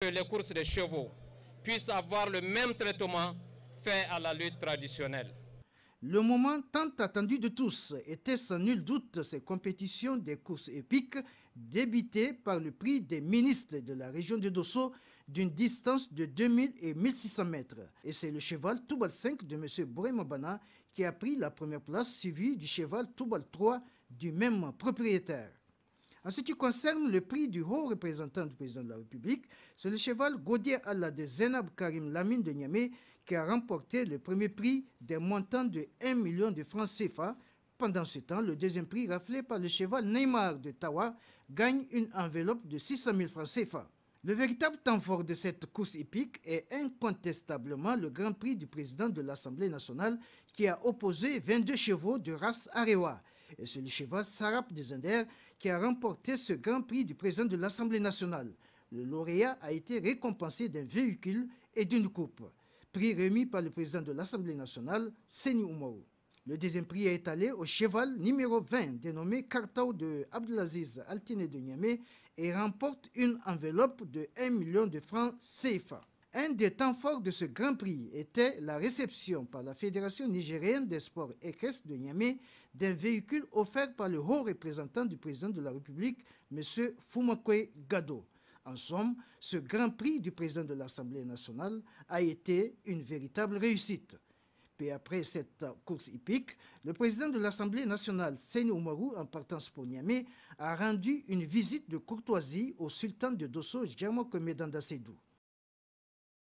les courses de chevaux puissent avoir le même traitement fait à la lutte traditionnelle. Le moment tant attendu de tous était sans nul doute ces compétitions des courses épiques débutées par le prix des ministres de la région de Dosso d'une distance de 2000 et 1600 mètres. Et c'est le cheval Toubal 5 de M. Bouré-Mabana qui a pris la première place, suivi du cheval Toubal 3 du même propriétaire. En ce qui concerne le prix du haut représentant du président de la République, c'est le cheval Godier Allah de Zainab Karim Lamine de Niamey qui a remporté le premier prix d'un montant de 1 million de francs CFA. Pendant ce temps, le deuxième prix, raflé par le cheval Neymar de Tawa, gagne une enveloppe de 600 000 francs CFA. Le véritable temps fort de cette course hippique est incontestablement le Grand Prix du président de l'Assemblée nationale qui a opposé 22 chevaux de race Arewa. Et c'est le cheval Sarap de Zender qui a remporté ce Grand Prix du président de l'Assemblée nationale. Le lauréat a été récompensé d'un véhicule et d'une coupe. Prix remis par le président de l'Assemblée nationale, Seni Oumarou. Le deuxième prix est allé au cheval numéro 20, dénommé Kartaou de Abdelaziz Altine de Niamey, et remporte une enveloppe de 1 million de francs CFA. Un des temps forts de ce Grand Prix était la réception par la Fédération nigérienne des sports équestres de Niamey d'un véhicule offert par le haut représentant du président de la République, M. Fumakwe Gado. En somme, ce Grand Prix du président de l'Assemblée nationale a été une véritable réussite. Puis après cette course hippique, le président de l'Assemblée nationale, Seni Oumarou, en partance pour Niamey, a rendu une visite de courtoisie au sultan de Dosso, Djamok Medanda Sédou.